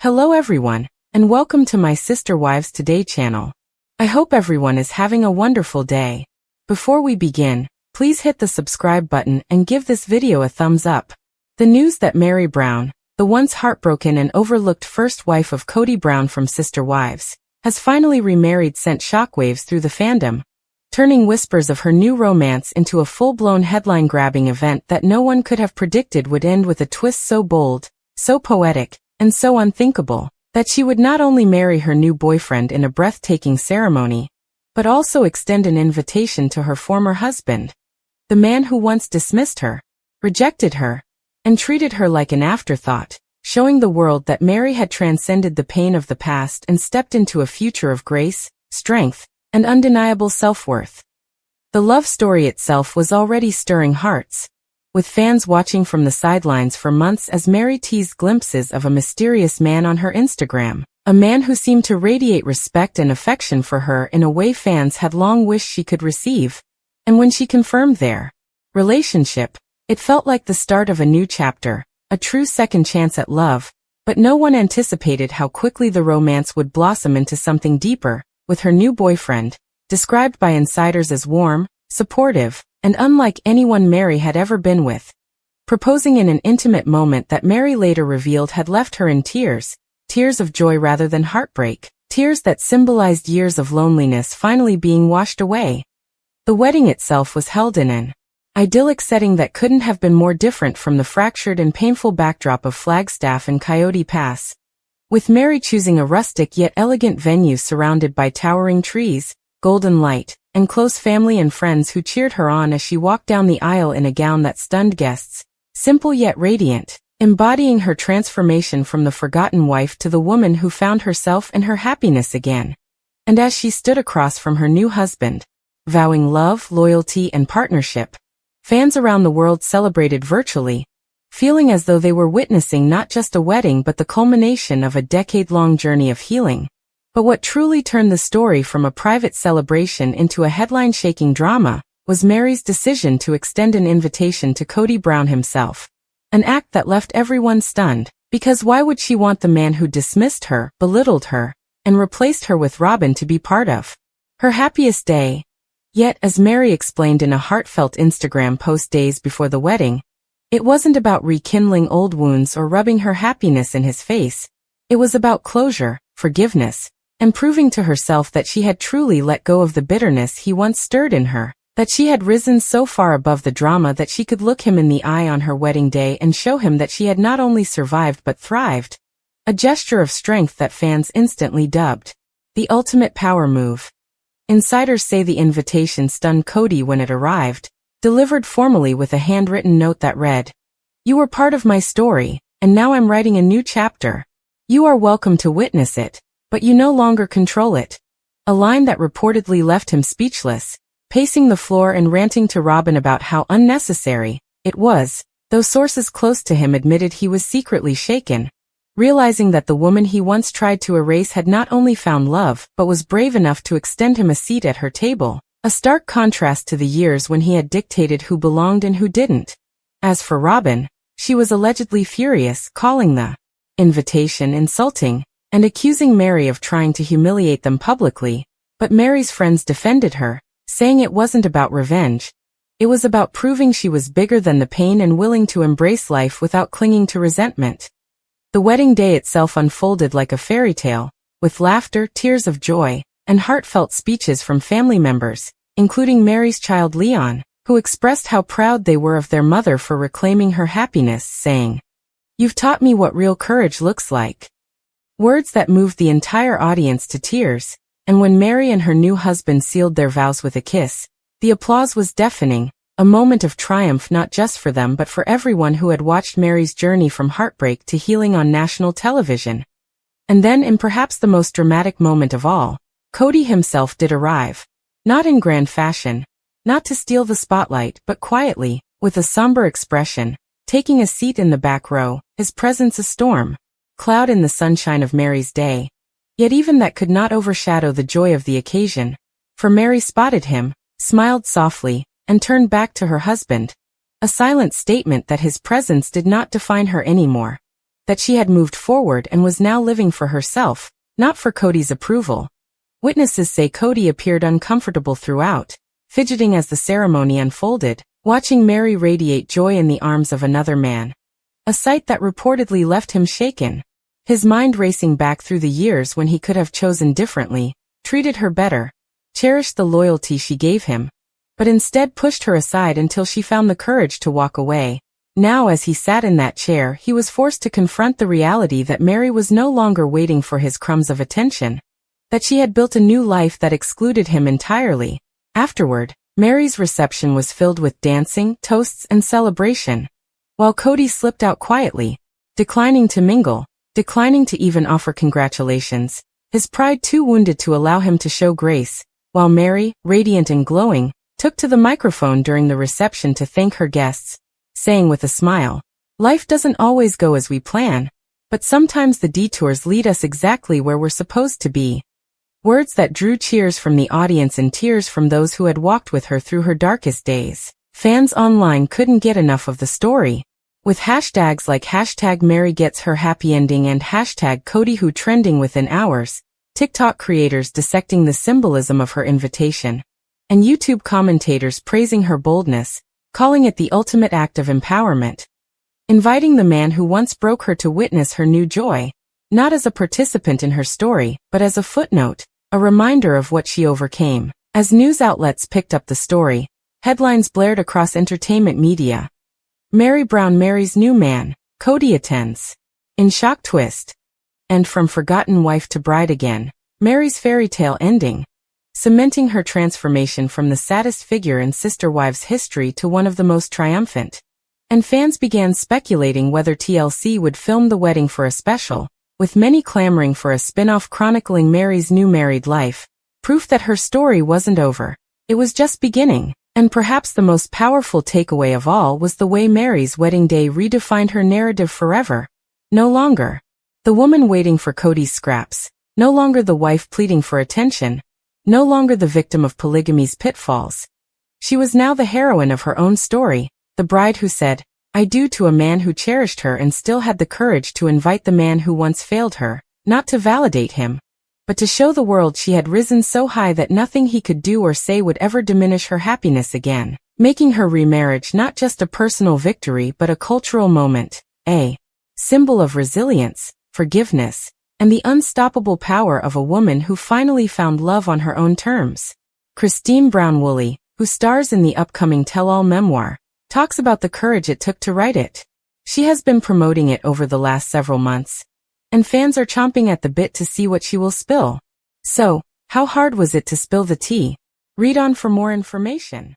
Hello everyone, and welcome to my Sister Wives Today channel. I hope everyone is having a wonderful day. Before we begin, please hit the subscribe button and give this video a thumbs up. The news that Meri Brown, the once heartbroken and overlooked first wife of Kody Brown from Sister Wives, has finally remarried sent shockwaves through the fandom, turning whispers of her new romance into a full-blown headline-grabbing event that no one could have predicted would end with a twist so bold, so poetic, and so unthinkable, that she would not only marry her new boyfriend in a breathtaking ceremony, but also extend an invitation to her former husband, the man who once dismissed her, rejected her, and treated her like an afterthought, showing the world that Meri had transcended the pain of the past and stepped into a future of grace, strength, and undeniable self-worth. The love story itself was already stirring hearts, with fans watching from the sidelines for months as Meri teased glimpses of a mysterious man on her Instagram, a man who seemed to radiate respect and affection for her in a way fans had long wished she could receive. And when she confirmed their relationship, it felt like the start of a new chapter, a true second chance at love, but no one anticipated how quickly the romance would blossom into something deeper, with her new boyfriend, described by insiders as warm, supportive, and unlike anyone Meri had ever been with, proposing in an intimate moment that Meri later revealed had left her in tears, tears of joy rather than heartbreak, tears that symbolized years of loneliness finally being washed away. The wedding itself was held in an idyllic setting that couldn't have been more different from the fractured and painful backdrop of Flagstaff and Coyote Pass, with Meri choosing a rustic yet elegant venue surrounded by towering trees, golden light, and close family and friends who cheered her on as she walked down the aisle in a gown that stunned guests, simple yet radiant, embodying her transformation from the forgotten wife to the woman who found herself and her happiness again. And as she stood across from her new husband, vowing love, loyalty, and partnership, fans around the world celebrated virtually, feeling as though they were witnessing not just a wedding but the culmination of a decade-long journey of healing. But what truly turned the story from a private celebration into a headline-shaking drama was Meri's decision to extend an invitation to Kody Brown himself. An act that left everyone stunned, because why would she want the man who dismissed her, belittled her, and replaced her with Robin to be part of her happiest day? Yet, as Meri explained in a heartfelt Instagram post days before the wedding, it wasn't about rekindling old wounds or rubbing her happiness in his face. It was about closure, forgiveness, and proving to herself that she had truly let go of the bitterness he once stirred in her, that she had risen so far above the drama that she could look him in the eye on her wedding day and show him that she had not only survived but thrived. A gesture of strength that fans instantly dubbed the ultimate power move. Insiders say the invitation stunned Kody when it arrived, delivered formally with a handwritten note that read, "You were part of my story, and now I'm writing a new chapter. You are welcome to witness it, but you no longer control it." A line that reportedly left him speechless, pacing the floor and ranting to Robin about how unnecessary it was, though sources close to him admitted he was secretly shaken, realizing that the woman he once tried to erase had not only found love but was brave enough to extend him a seat at her table. A stark contrast to the years when he had dictated who belonged and who didn't. As for Robin, she was allegedly furious, calling the invitation insulting, and accusing Meri of trying to humiliate them publicly, but Meri's friends defended her, saying it wasn't about revenge. It was about proving she was bigger than the pain and willing to embrace life without clinging to resentment. The wedding day itself unfolded like a fairy tale, with laughter, tears of joy, and heartfelt speeches from family members, including Meri's child Leon, who expressed how proud they were of their mother for reclaiming her happiness, saying, "You've taught me what real courage looks like." Words that moved the entire audience to tears, and when Meri and her new husband sealed their vows with a kiss, the applause was deafening, a moment of triumph not just for them but for everyone who had watched Meri's journey from heartbreak to healing on national television. And then, in perhaps the most dramatic moment of all, Kody himself did arrive. Not in grand fashion, not to steal the spotlight, but quietly, with a somber expression, taking a seat in the back row, his presence a storm cloud in the sunshine of Meri's day. Yet even that could not overshadow the joy of the occasion, for Meri spotted him, smiled softly, and turned back to her husband, a silent statement that his presence did not define her anymore. that she had moved forward and was now living for herself, not for Kody's approval. Witnesses say Kody appeared uncomfortable throughout, fidgeting as the ceremony unfolded, watching Meri radiate joy in the arms of another man. A sight that reportedly left him shaken. His mind racing back through the years when he could have chosen differently, treated her better, cherished the loyalty she gave him, but instead pushed her aside until she found the courage to walk away. Now as he sat in that chair, he was forced to confront the reality that Meri was no longer waiting for his crumbs of attention, that she had built a new life that excluded him entirely. Afterward, Meri's reception was filled with dancing, toasts, and celebration, while Kody slipped out quietly, declining to mingle, declining to even offer congratulations, his pride too wounded to allow him to show grace, while Meri, radiant and glowing, took to the microphone during the reception to thank her guests, saying with a smile, "Life doesn't always go as we plan, but sometimes the detours lead us exactly where we're supposed to be." Words that drew cheers from the audience and tears from those who had walked with her through her darkest days. Fans online couldn't get enough of the story, with hashtags like #MeriGetsHerHappyEnding and #KodyWho trending within hours, TikTok creators dissecting the symbolism of her invitation, and YouTube commentators praising her boldness, calling it the ultimate act of empowerment. Inviting the man who once broke her to witness her new joy, not as a participant in her story, but as a footnote, a reminder of what she overcame. As news outlets picked up the story, headlines blared across entertainment media. Meri Brown marries new man, Kody attends. In shock twist. And from forgotten wife to bride again, Meri's fairy tale ending, cementing her transformation from the saddest figure in Sister Wives history to one of the most triumphant. And fans began speculating whether TLC would film the wedding for a special, with many clamoring for a spin-off chronicling Meri's new married life, proof that her story wasn't over. It was just beginning. And perhaps the most powerful takeaway of all was the way Meri's wedding day redefined her narrative forever. No longer the woman waiting for Kody's scraps, no longer the wife pleading for attention, no longer the victim of polygamy's pitfalls. She was now the heroine of her own story, the bride who said, "I do" to a man who cherished her and still had the courage to invite the man who once failed her, not to validate him, but to show the world she had risen so high that nothing he could do or say would ever diminish her happiness again, making her remarriage not just a personal victory but a cultural moment, a symbol of resilience, forgiveness, and the unstoppable power of a woman who finally found love on her own terms. Christine Brown-Woolley, who stars in the upcoming tell-all memoir, talks about the courage it took to write it. She has been promoting it over the last several months, and fans are chomping at the bit to see what she will spill. So, how hard was it to spill the tea? Read on for more information.